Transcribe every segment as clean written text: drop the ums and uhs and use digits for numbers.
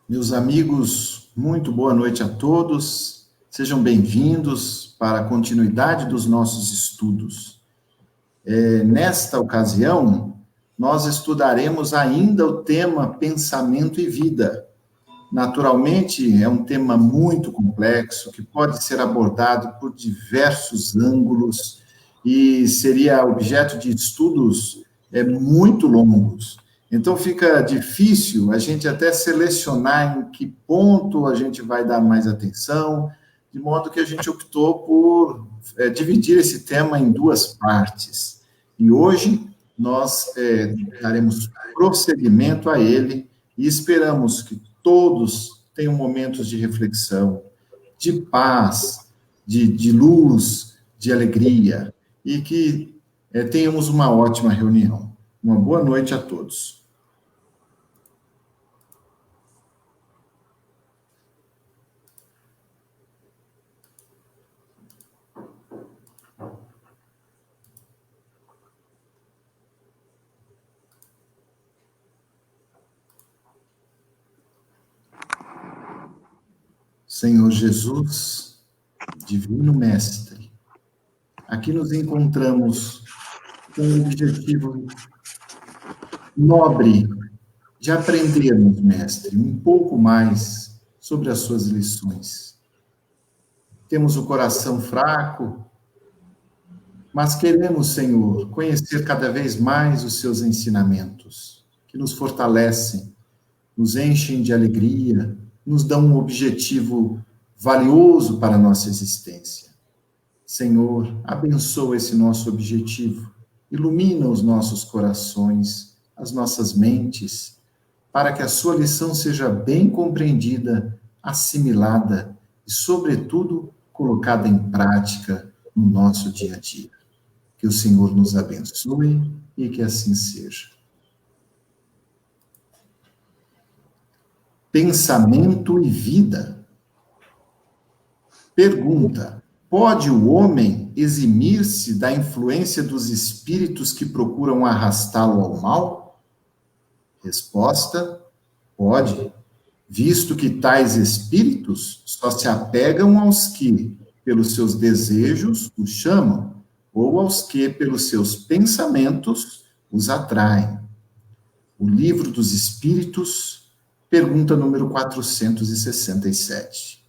Meus amigos, muito boa noite a todos. Sejam bem-vindos para a continuidade dos nossos estudos. Nesta ocasião, nós estudaremos ainda o tema pensamento e vida. Naturalmente, é um tema muito complexo que pode ser abordado por diversos ângulos e seria objeto de estudos muito longos. Então, fica difícil a gente até selecionar em que ponto a gente vai dar mais atenção, de modo que a gente optou por dividir esse tema em duas partes. E hoje nós daremos prosseguimento a ele e esperamos que todos tenham momentos de reflexão, de paz, de luz, de alegria, e que tenhamos uma ótima reunião. Uma boa noite a todos. Senhor Jesus, Divino Mestre, aqui nos encontramos com um objetivo nobre de aprendermos, Mestre, um pouco mais sobre as suas lições. Temos o coração fraco, mas queremos, Senhor, conhecer cada vez mais os seus ensinamentos, que nos fortalecem, nos enchem de alegria, nos dão um objetivo valioso para a nossa existência. Senhor, abençoa esse nosso objetivo, ilumina os nossos corações, as nossas mentes, para que a sua lição seja bem compreendida, assimilada e, sobretudo, colocada em prática no nosso dia a dia. Que o Senhor nos abençoe e que assim seja. Pensamento e vida. Pergunta: pode o homem eximir-se da influência dos espíritos que procuram arrastá-lo ao mal? Resposta: pode, visto que tais espíritos só se apegam aos que, pelos seus desejos, os chamam, ou aos que, pelos seus pensamentos, os atraem. O Livro dos Espíritos, pergunta número 467.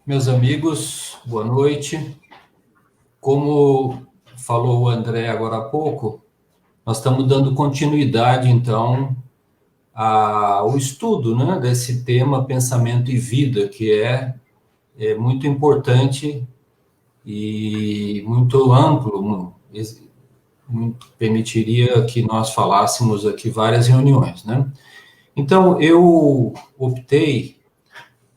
Meus amigos, boa noite. Como falou o André agora há pouco, nós estamos dando continuidade, então, ao estudo, né, desse tema pensamento e vida, que é muito importante e muito amplo, permitiria que nós falássemos aqui várias reuniões, né? Então, eu optei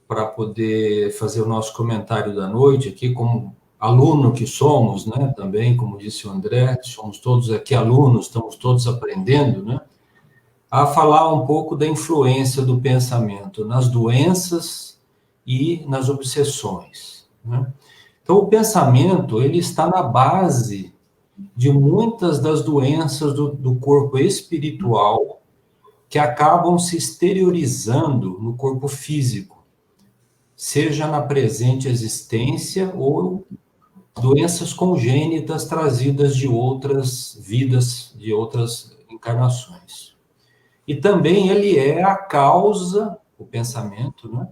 para poder fazer o nosso comentário da noite aqui, como aluno que somos, né, também, como disse o André, somos todos aqui alunos, estamos todos aprendendo, né, a falar um pouco da influência do pensamento nas doenças e nas obsessões, né? Então, o pensamento, ele está na base de muitas das doenças do corpo espiritual que acabam se exteriorizando no corpo físico, seja na presente existência ou doenças congênitas trazidas de outras vidas, de outras encarnações. E também ele é a causa, o pensamento, né?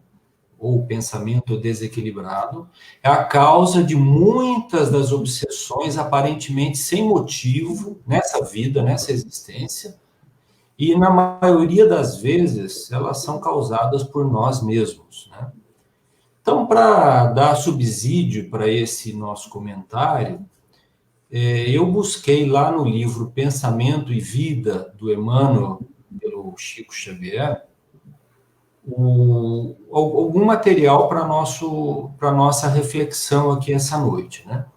Ou o pensamento desequilibrado, é a causa de muitas das obsessões aparentemente sem motivo nessa vida, nessa existência, e na maioria das vezes elas são causadas por nós mesmos, né? Então, para dar subsídio para esse nosso comentário, eu busquei lá no livro Pensamento e Vida, do Emmanuel, pelo Chico Xavier, algum material para nossa reflexão aqui essa noite, né?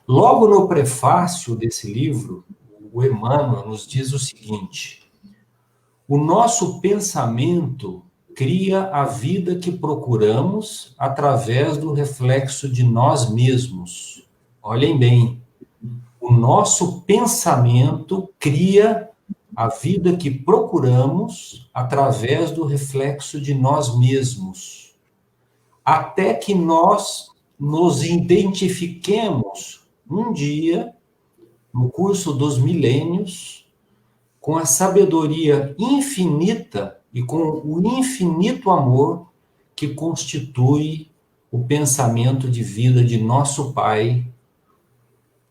Logo no prefácio desse livro, o Emmanuel nos diz o seguinte: o nosso pensamento cria a vida que procuramos através do reflexo de nós mesmos. Olhem bem, o o nosso pensamento cria a vida que procuramos através do reflexo de nós mesmos, até que nós nos identifiquemos um dia, no curso dos milênios, com a sabedoria infinita e com o infinito amor que constitui o pensamento de vida de nosso Pai,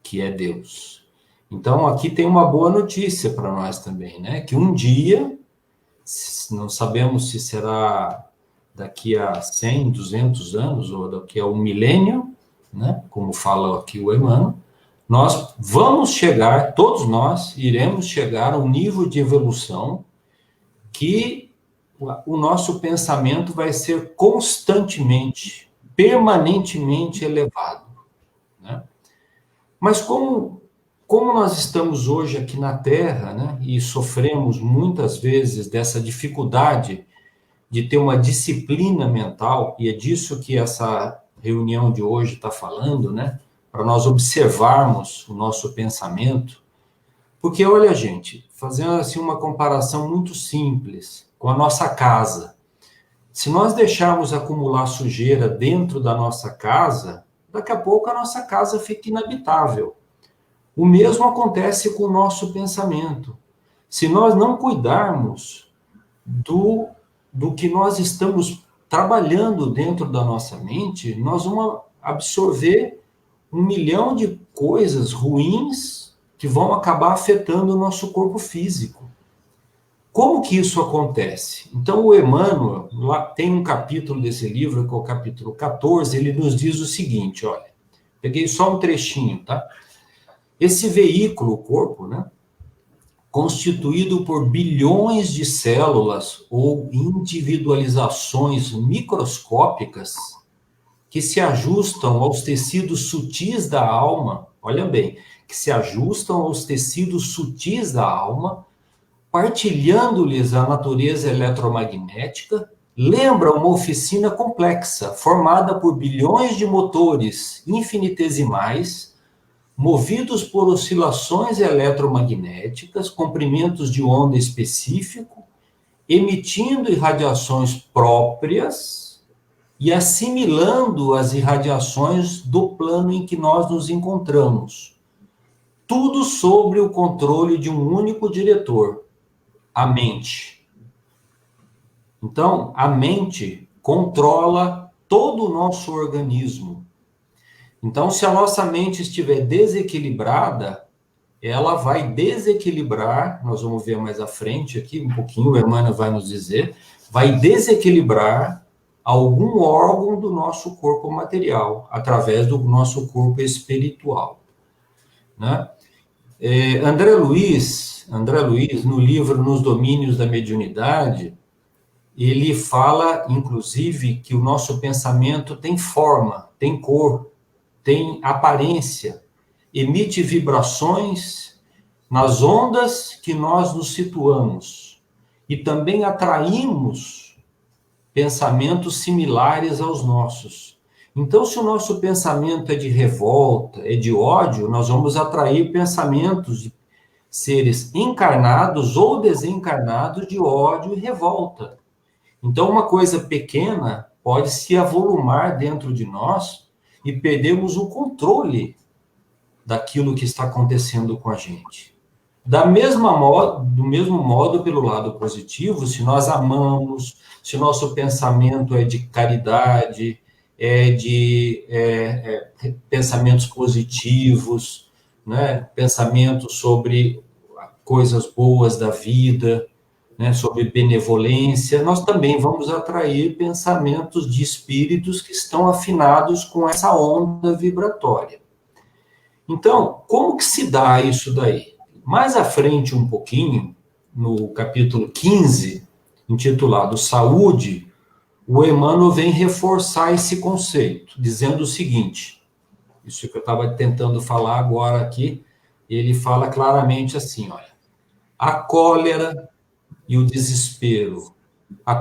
que é Deus. Então, aqui tem uma boa notícia para nós também, né? Que um dia, não sabemos se será daqui a 100, 200 anos, ou daqui a um milênio, né? Como fala aqui o Emmanuel, nós vamos chegar, todos nós iremos chegar a um nível de evolução que o nosso pensamento vai ser constantemente, permanentemente elevado, né? Mas como nós estamos hoje aqui na Terra, né, e sofremos muitas vezes dessa dificuldade de ter uma disciplina mental, e é disso que essa reunião de hoje está falando, né, para nós observarmos o nosso pensamento, porque, olha, gente, fazendo assim uma comparação muito simples com a nossa casa, se nós deixarmos acumular sujeira dentro da nossa casa, daqui a pouco a nossa casa fica inabitável. O mesmo acontece com o nosso pensamento. Se nós não cuidarmos do que nós estamos trabalhando dentro da nossa mente, nós vamos absorver 1 milhão de coisas ruins que vão acabar afetando o nosso corpo físico. Como que isso acontece? Então, o Emmanuel, lá tem um capítulo desse livro, que é o capítulo 14, ele nos diz o seguinte, olha, peguei só um trechinho, tá? Esse veículo, o corpo, né, constituído por bilhões de células ou individualizações microscópicas que se ajustam aos tecidos sutis da alma, olha bem, que se ajustam aos tecidos sutis da alma, partilhando-lhes a natureza eletromagnética, lembra uma oficina complexa, formada por bilhões de motores infinitesimais, movidos por oscilações eletromagnéticas, comprimentos de onda específico, emitindo irradiações próprias e assimilando as irradiações do plano em que nós nos encontramos. Tudo sobre o controle de um único diretor, a mente. Então, a mente controla todo o nosso organismo. Então, se a nossa mente estiver desequilibrada, ela vai desequilibrar, nós vamos ver mais à frente aqui, um pouquinho, o Emmanuel vai nos dizer, vai desequilibrar algum órgão do nosso corpo material, através do nosso corpo espiritual, né? André Luiz, no livro Nos Domínios da Mediunidade, ele fala, inclusive, que o nosso pensamento tem forma, tem cor, tem aparência, emite vibrações nas ondas que nós nos situamos e também atraímos pensamentos similares aos nossos. Então, se o nosso pensamento é de revolta, é de ódio, nós vamos atrair pensamentos de seres encarnados ou desencarnados de ódio e revolta. Então, uma coisa pequena pode se avolumar dentro de nós e perdemos o controle daquilo que está acontecendo com a gente. Do mesmo modo, pelo lado positivo, se nós amamos, se nosso pensamento é de caridade, é de pensamentos positivos, né? Pensamentos sobre coisas boas da vida, né? Sobre benevolência, nós também vamos atrair pensamentos de espíritos que estão afinados com essa onda vibratória. Então, como que se dá isso daí? Mais à frente um pouquinho, no capítulo 15, intitulado Saúde, o Emmanuel vem reforçar esse conceito, dizendo o seguinte, isso que eu estava tentando falar agora aqui, ele fala claramente assim, olha, a cólera e o desespero, a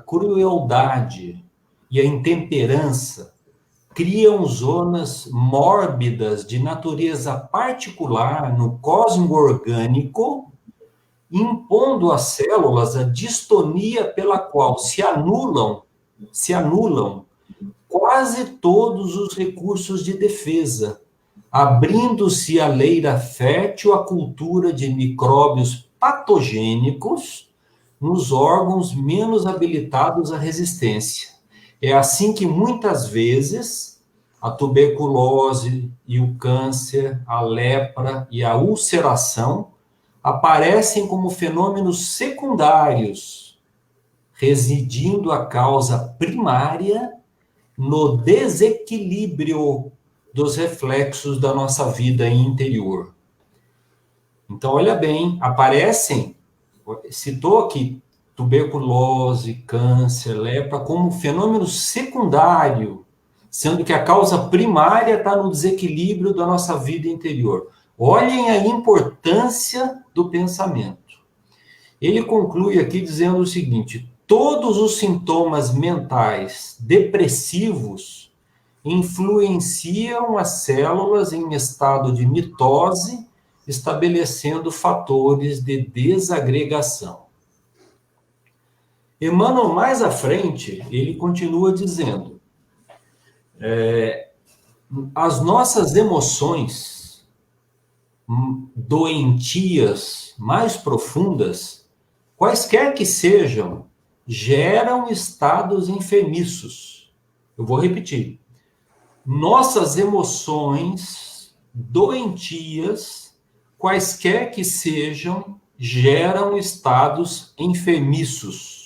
crueldade e a intemperança criam zonas mórbidas de natureza particular no cosmo orgânico, impondo às células a distonia pela qual se anulam quase todos os recursos de defesa, abrindo-se a leira fértil à cultura de micróbios patogênicos nos órgãos menos habilitados à resistência. É assim que, muitas vezes, a tuberculose e o câncer, a lepra e a ulceração aparecem como fenômenos secundários, residindo a causa primária no desequilíbrio dos reflexos da nossa vida interior. Então, olha bem, aparecem, citou aqui, tuberculose, câncer, lepra, como fenômeno secundário, sendo que a causa primária está no desequilíbrio da nossa vida interior. Olhem a importância do pensamento. Ele conclui aqui dizendo o seguinte: todos os sintomas mentais depressivos influenciam as células em estado de mitose, estabelecendo fatores de desagregação. Emmanuel, mais à frente, ele continua dizendo, as nossas emoções doentias mais profundas, quaisquer que sejam, geram estados enfermiços. Eu vou repetir. Nossas emoções doentias, quaisquer que sejam, geram estados enfermiços.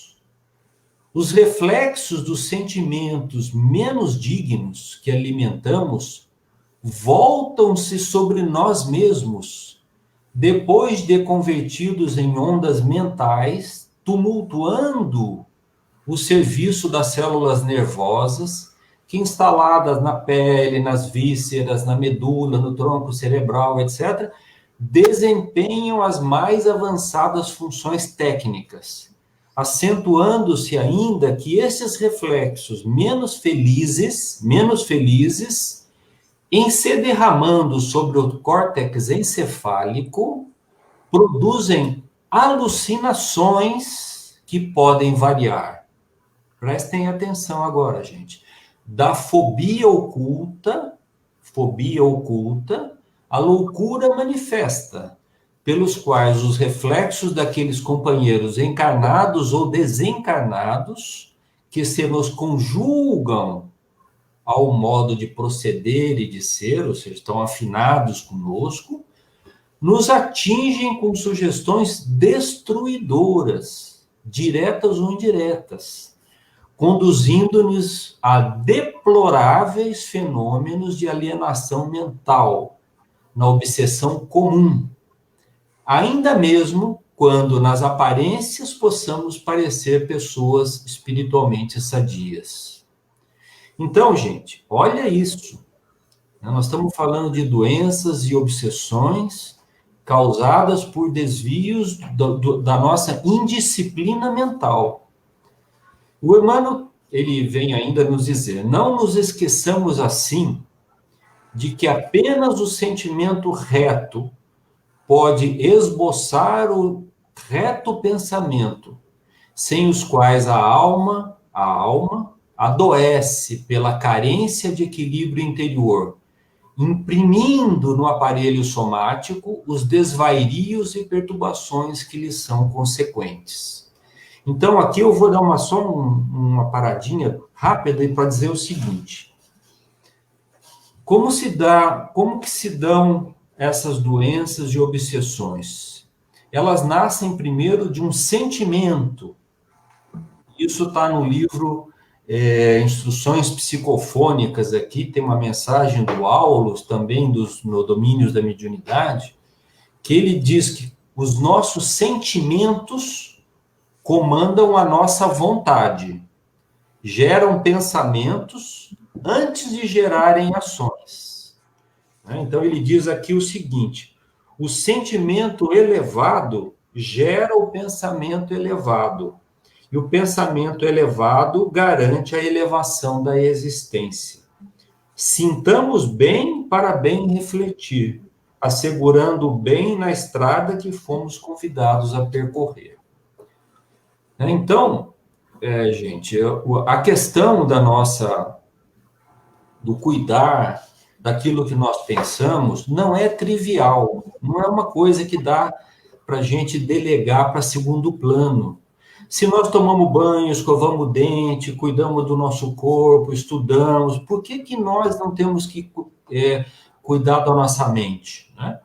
Os reflexos dos sentimentos menos dignos que alimentamos voltam-se sobre nós mesmos, depois de convertidos em ondas mentais, tumultuando o serviço das células nervosas, que instaladas na pele, nas vísceras, na medula, no tronco cerebral, etc., desempenham as mais avançadas funções técnicas, acentuando-se ainda que esses reflexos menos felizes, em se derramando sobre o córtex encefálico, produzem alucinações que podem variar. Prestem atenção agora, gente. Da fobia oculta, a loucura manifesta, pelos quais os reflexos daqueles companheiros encarnados ou desencarnados, que se nos conjugam ao modo de proceder e de ser, ou seja, estão afinados conosco, nos atingem com sugestões destruidoras, diretas ou indiretas, conduzindo-nos a deploráveis fenômenos de alienação mental, na obsessão comum, ainda mesmo quando nas aparências possamos parecer pessoas espiritualmente sadias. Então, gente, olha isso. Nós estamos falando de doenças e obsessões causadas por desvios da nossa indisciplina mental. O Emmanuel, ele vem ainda nos dizer, não nos esqueçamos assim de que apenas o sentimento reto pode esboçar o reto pensamento, sem os quais a alma adoece pela carência de equilíbrio interior, imprimindo no aparelho somático os desvairios e perturbações que lhes são consequentes. Então, aqui eu vou dar uma paradinha rápida para dizer o seguinte. Como que se dão essas doenças e obsessões? Elas nascem primeiro de um sentimento. Isso está no livro Instruções Psicofônicas, aqui tem uma mensagem do Aulus, também no Domínios da Mediunidade, que ele diz que os nossos sentimentos comandam a nossa vontade, geram pensamentos antes de gerarem ações. Então, ele diz aqui o seguinte, o sentimento elevado gera o pensamento elevado, e o pensamento elevado garante a elevação da existência. Sintamos bem para bem refletir, assegurando o bem na estrada que fomos convidados a percorrer. Então, gente, a questão do cuidar daquilo que nós pensamos não é trivial, não é uma coisa que dá para a gente delegar para segundo plano. Se nós tomamos banho, escovamos o dente, cuidamos do nosso corpo, estudamos, por que nós não temos que cuidar da nossa mente, né?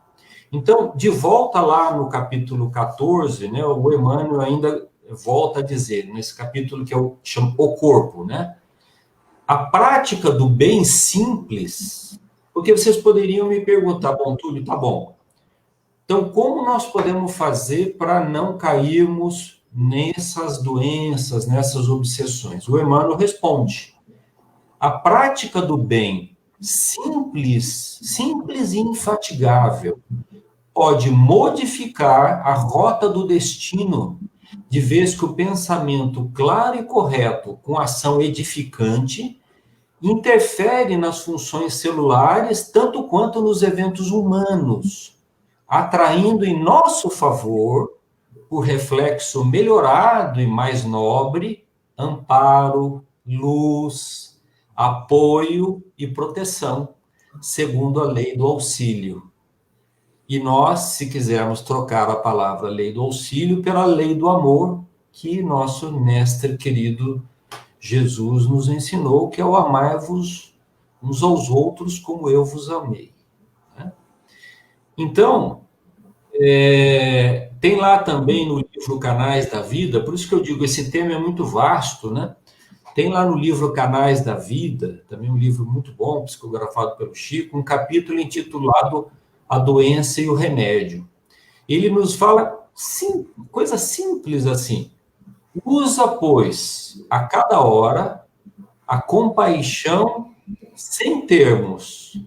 Então, de volta lá no capítulo 14, né, o Emmanuel ainda volta a dizer, nesse capítulo que eu chamo O Corpo, né? A prática do bem simples, porque vocês poderiam me perguntar, bom, Túlio, tá bom. Então, como nós podemos fazer para não cairmos nessas doenças, nessas obsessões? O Emmanuel responde: a prática do bem simples e infatigável, pode modificar a rota do destino, de vez que o pensamento claro e correto, com ação edificante, interfere nas funções celulares, tanto quanto nos eventos humanos, atraindo em nosso favor, por reflexo melhorado e mais nobre, amparo, luz, apoio e proteção, segundo a lei do auxílio. E nós, se quisermos trocar a palavra lei do auxílio pela lei do amor, que nosso mestre querido Jesus nos ensinou, que é o amai-vos uns aos outros como eu vos amei. Né? Então, tem lá também no livro Canais da Vida, por isso que eu digo, esse tema é muito vasto, né? Tem lá no livro Canais da Vida, também um livro muito bom, psicografado pelo Chico, um capítulo intitulado A Doença e o Remédio. Ele nos fala coisa simples assim: usa, pois, a cada hora a compaixão sem termos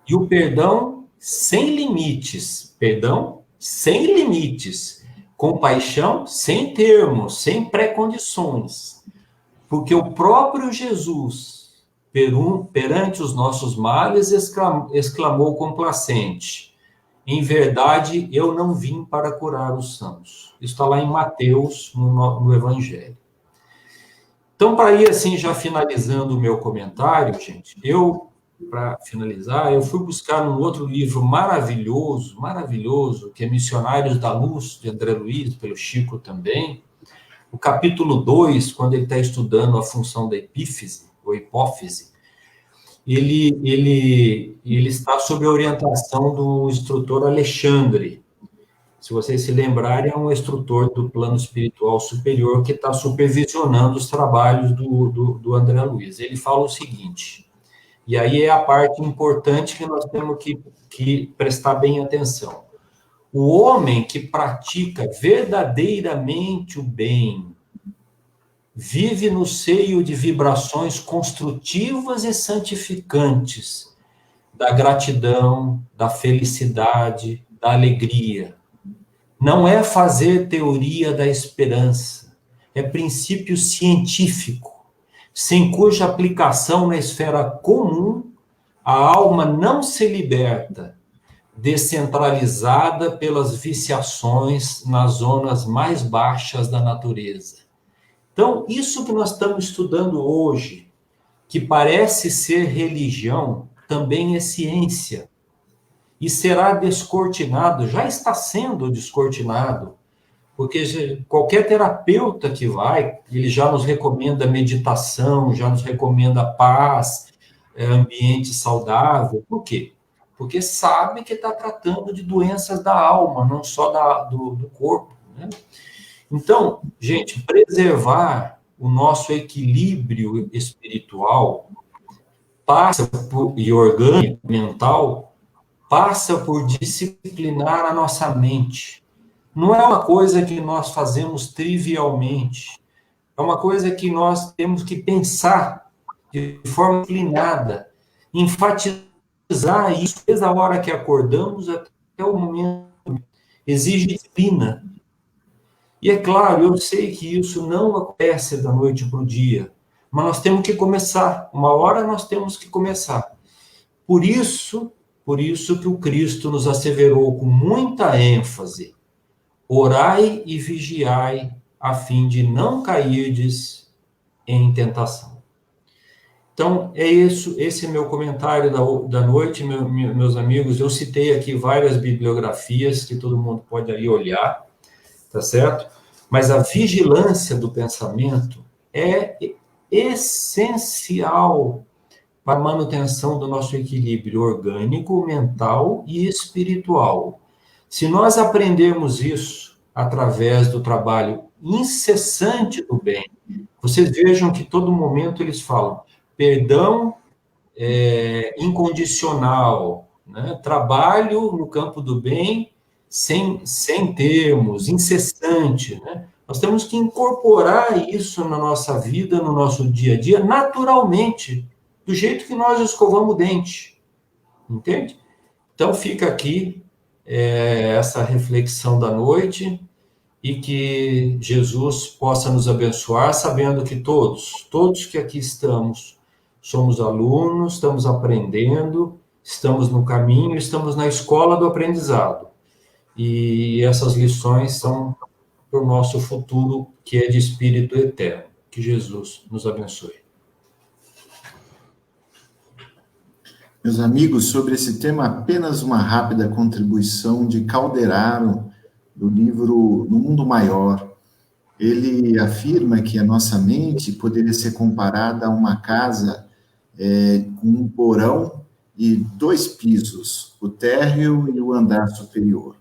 e o perdão sem limites. Perdão sem limites. Compaixão sem termos, sem pré-condições. Porque o próprio Jesus, perante os nossos males, exclamou complacente: em verdade, eu não vim para curar os sãos. Isso está lá em Mateus, no Evangelho. Então, para ir assim, já finalizando o meu comentário, gente, para finalizar, eu fui buscar um outro livro maravilhoso, que é Missionários da Luz, de André Luiz, pelo Chico também. O capítulo 2, quando ele está estudando a função da epífise, ou hipófise, ele está sob a orientação do instrutor Alexandre. Se vocês se lembrarem, é um instrutor do plano espiritual superior que está supervisionando os trabalhos do André Luiz. Ele fala o seguinte, e aí é a parte importante que nós temos que prestar bem atenção. O homem que pratica verdadeiramente o bem vive no seio de vibrações construtivas e santificantes, da gratidão, da felicidade, da alegria. Não é fazer teoria da esperança, é princípio científico, sem cuja aplicação na esfera comum a alma não se liberta, descentralizada pelas viciações nas zonas mais baixas da natureza. Então, isso que nós estamos estudando hoje, que parece ser religião, também é ciência. E será descortinado, já está sendo descortinado, porque qualquer terapeuta que vai, ele já nos recomenda meditação, já nos recomenda paz, ambiente saudável. Por quê? Porque sabe que está tratando de doenças da alma, não só do corpo, né? Então, gente, preservar o nosso equilíbrio espiritual e orgânico, mental, passa por disciplinar a nossa mente. Não é uma coisa que nós fazemos trivialmente. É uma coisa que nós temos que pensar de forma disciplinada, enfatizar isso desde a hora que acordamos até o momento. Exige disciplina. E é claro, eu sei que isso não acontece da noite para o dia, mas nós temos que começar. Uma hora nós temos que começar. Por isso que o Cristo nos asseverou com muita ênfase: orai e vigiai, a fim de não cairdes em tentação. Então, é isso, esse é meu comentário da noite, meus amigos. Eu citei aqui várias bibliografias que todo mundo pode aí olhar, tá certo? Mas a vigilância do pensamento é essencial para a manutenção do nosso equilíbrio orgânico, mental e espiritual. Se nós aprendermos isso através do trabalho incessante do bem, vocês vejam que todo momento eles falam perdão incondicional, né? Trabalho no campo do bem sem termos, incessante, né? Nós temos que incorporar isso na nossa vida, no nosso dia a dia, naturalmente, do jeito que nós escovamos o dente, entende? Então fica aqui essa reflexão da noite, e que Jesus possa nos abençoar, sabendo que todos que aqui estamos, somos alunos, estamos aprendendo, estamos no caminho, estamos na escola do aprendizado. E essas lições são para o nosso futuro, que é de espírito eterno. Que Jesus nos abençoe. Meus amigos, sobre esse tema, apenas uma rápida contribuição de Calderaro, do livro No Mundo Maior. Ele afirma que a nossa mente poderia ser comparada a uma casa com um porão e 2 pisos, o térreo e o andar superior.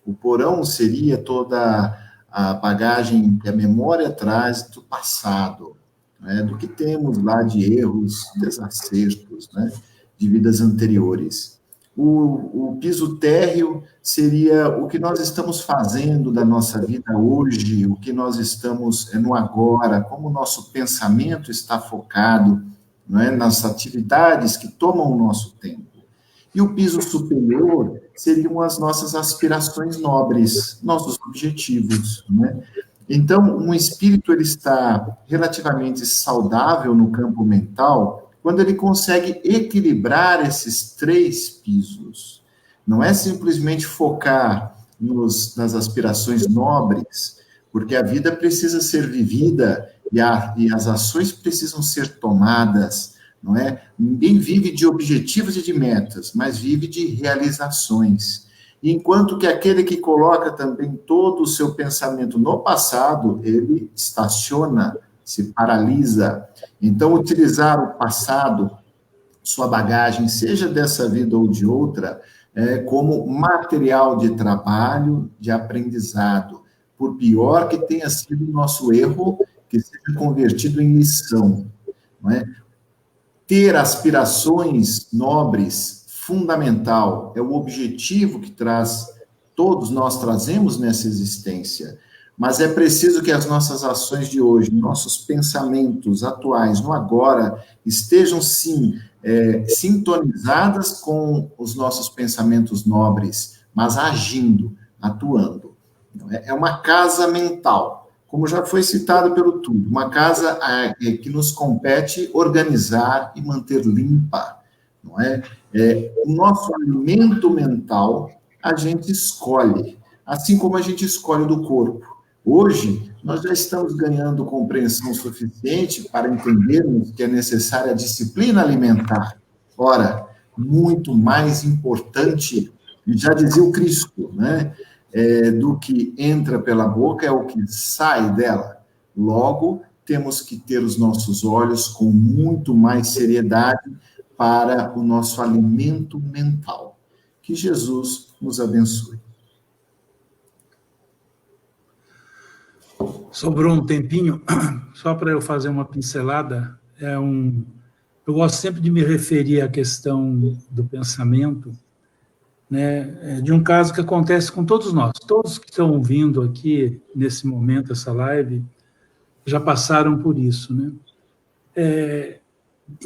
O porão seria toda a bagagem que a memória traz do passado, né, do que temos lá de erros, desacertos, né, de vidas anteriores. O piso térreo seria o que nós estamos fazendo da nossa vida hoje, o que nós estamos no agora, como o nosso pensamento está focado, não é, nas atividades que tomam o nosso tempo. E o piso superior seriam as nossas aspirações nobres, nossos objetivos, né? Então, um espírito ele está relativamente saudável no campo mental quando ele consegue equilibrar esses 3 pisos. Não é simplesmente focar nas aspirações nobres, porque a vida precisa ser vivida e as ações precisam ser tomadas, não é? Ninguém vive de objetivos e de metas, mas vive de realizações. Enquanto que aquele que coloca também todo o seu pensamento no passado, ele estaciona, se paralisa. Então, utilizar o passado, sua bagagem, seja dessa vida ou de outra, como material de trabalho, de aprendizado. Por pior que tenha sido o nosso erro, que seja convertido em lição. Não é? Ter aspirações nobres, fundamental, é o objetivo que todos nós trazemos nessa existência. Mas é preciso que as nossas ações de hoje, nossos pensamentos atuais, no agora, estejam, sim, sintonizadas com os nossos pensamentos nobres, mas agindo, atuando. É uma casa mental, como já foi citado pelo Túlio, uma casa que nos compete organizar e manter limpa, não é? O nosso alimento mental a gente escolhe, assim como a gente escolhe do corpo. Hoje, nós já estamos ganhando compreensão suficiente para entendermos que é necessária a disciplina alimentar. Ora, muito mais importante, já dizia o Cristo, né? Do que entra pela boca é o que sai dela. Logo, temos que ter os nossos olhos com muito mais seriedade para o nosso alimento mental. Que Jesus nos abençoe. Sobrou um tempinho, só para eu fazer uma pincelada. Eu gosto sempre de me referir à questão do pensamento, né, de um caso que acontece com todos nós. Todos que estão ouvindo aqui, nesse momento, essa live, já passaram por isso, né?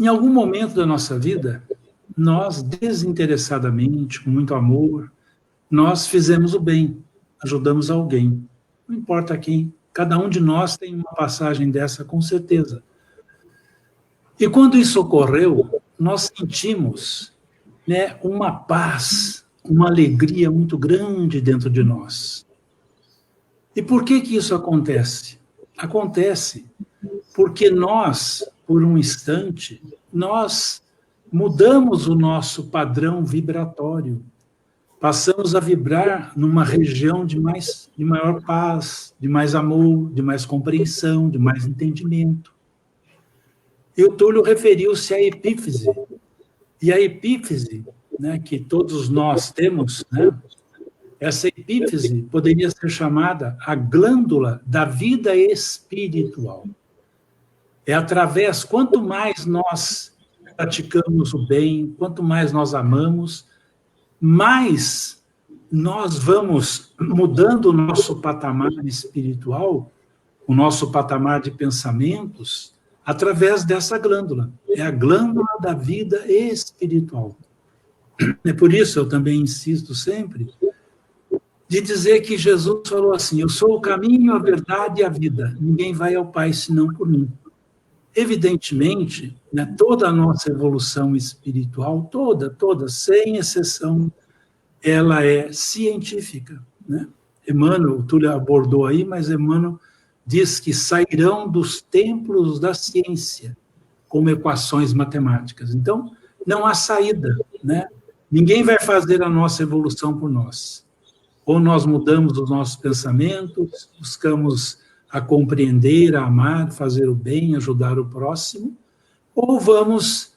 Em algum momento da nossa vida, nós, desinteressadamente, com muito amor, nós fizemos o bem, ajudamos alguém. Não importa quem. Cada um de nós tem uma passagem dessa, com certeza. E quando isso ocorreu, nós sentimos né, uma paz, uma alegria muito grande dentro de nós. E por que que isso acontece? Acontece porque nós, por um instante, nós mudamos o nosso padrão vibratório. Passamos a vibrar numa região de maior paz, de mais amor, de mais compreensão, de mais entendimento. E o Túlio referiu-se à epífise. E a epífise, né, que todos nós temos, né, essa epífise poderia ser chamada a glândula da vida espiritual. É através, quanto mais nós praticamos o bem, quanto mais nós amamos, mais nós vamos mudando o nosso patamar espiritual, o nosso patamar de pensamentos, através dessa glândula. É a glândula da vida espiritual. É por isso eu também insisto sempre de dizer que Jesus falou assim: eu sou o caminho, a verdade e a vida. Ninguém vai ao Pai senão por mim. Evidentemente, né, toda a nossa evolução espiritual, toda, sem exceção, ela é científica, né? Emmanuel, o Túlio abordou aí, mas Emmanuel diz que sairão dos templos da ciência como equações matemáticas. Então, não há saída, né? Ninguém vai fazer a nossa evolução por nós. Ou nós mudamos os nossos pensamentos, buscamos a compreender, a amar, fazer o bem, ajudar o próximo, ou vamos,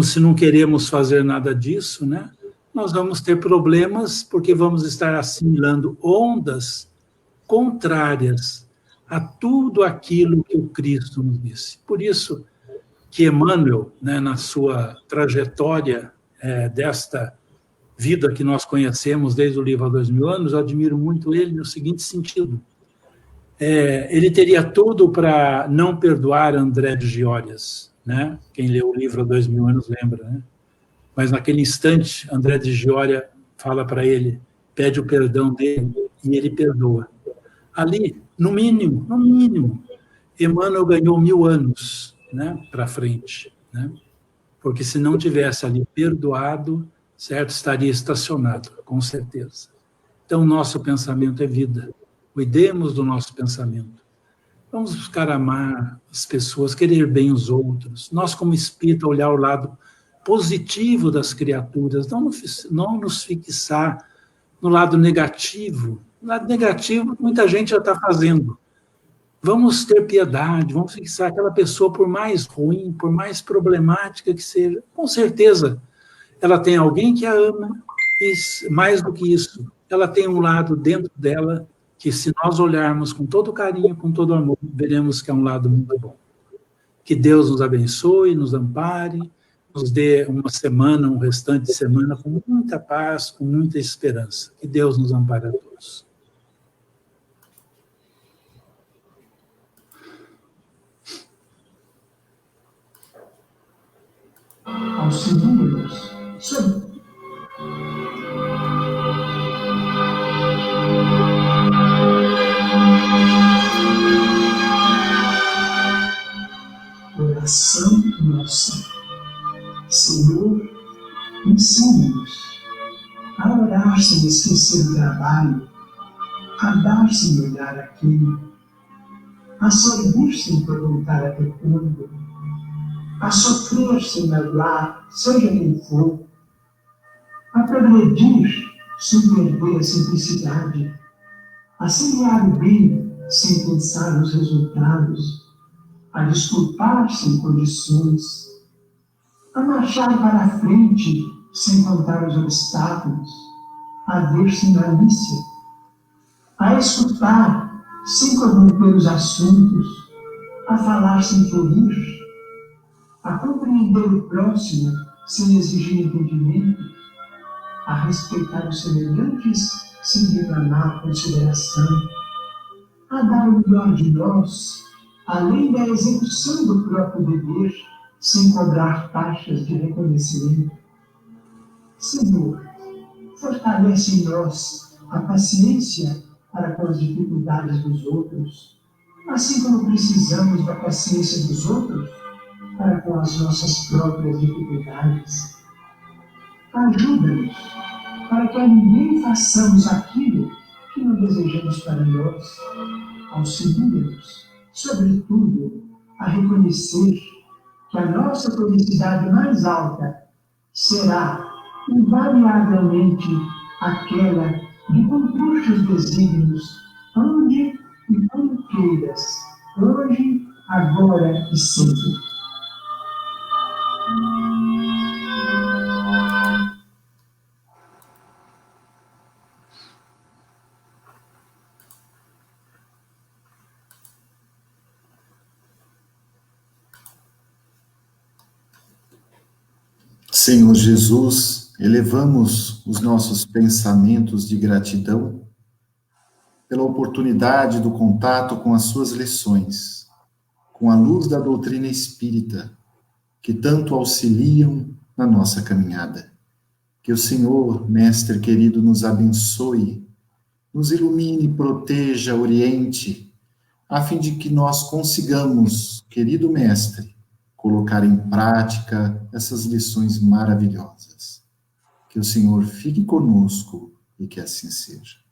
se não queremos fazer nada disso, né? Nós vamos ter problemas porque vamos estar assimilando ondas contrárias a tudo aquilo que o Cristo nos disse. Por isso que Emmanuel, né, na sua trajetória desta vida que nós conhecemos desde o livro há 2000 anos, eu admiro muito ele no seguinte sentido. Ele teria tudo para não perdoar André de Giórias, né? Quem leu o livro há 2000 anos lembra, né? Mas naquele instante, André de Giória fala para ele, pede o perdão dele, e ele perdoa. Ali, no mínimo, Emmanuel ganhou 1000 anos, né, para frente, né? Porque se não tivesse ali perdoado, certo, estaria estacionado, com certeza. Então, nosso pensamento é vida. Cuidemos do nosso pensamento. Vamos buscar amar as pessoas, querer bem os outros. Nós, como espírita, olhar o lado positivo das criaturas, não nos fixar no lado negativo. No lado negativo, muita gente já está fazendo. Vamos ter piedade, vamos fixar aquela pessoa, por mais ruim, por mais problemática que seja, com certeza, ela tem alguém que a ama, e mais do que isso, ela tem um lado dentro dela que, se nós olharmos com todo carinho, com todo amor, veremos que é um lado muito bom. Que Deus nos abençoe, nos ampare, nos dê uma semana, um restante de semana com muita paz, com muita esperança. Que Deus nos ampare a todos. Auxílio-nos, Senhor. Oração nossa. Senhor, ensina-nos a orar sem esquecer o trabalho, a dar sem olhar a quem, a sorrir sem perguntar a quando, a sofrer sem magoar, seja quem for, a progredir sem perder a simplicidade, a semear o bem sem pensar nos resultados, a desculpar sem condições, a marchar para a frente sem contar os obstáculos, a ver sem malícia, a escutar sem corromper os assuntos, a falar sem ferir, a compreender o próximo sem exigir entendimento, a respeitar os semelhantes sem reclamar consideração, a dar o melhor de nós, além da execução do próprio dever, sem cobrar taxas de reconhecimento. Senhor, fortalece em nós a paciência para com as dificuldades dos outros, assim como precisamos da paciência dos outros para com as nossas próprias dificuldades. Ajuda-nos, para que a ninguém façamos aquilo que não desejamos para nós. Auxilia-nos, sobretudo, a reconhecer que a nossa felicidade mais alta será, invariavelmente, aquela de cumprir os desígnios, onde e como queiras, hoje, agora e sempre. Senhor Jesus, elevamos os nossos pensamentos de gratidão pela oportunidade do contato com as suas lições, com a luz da doutrina espírita, que tanto auxiliam na nossa caminhada. Que o Senhor, Mestre querido, nos abençoe, nos ilumine, proteja, oriente, a fim de que nós consigamos, querido Mestre, colocar em prática essas lições maravilhosas. Que o Senhor fique conosco e que assim seja.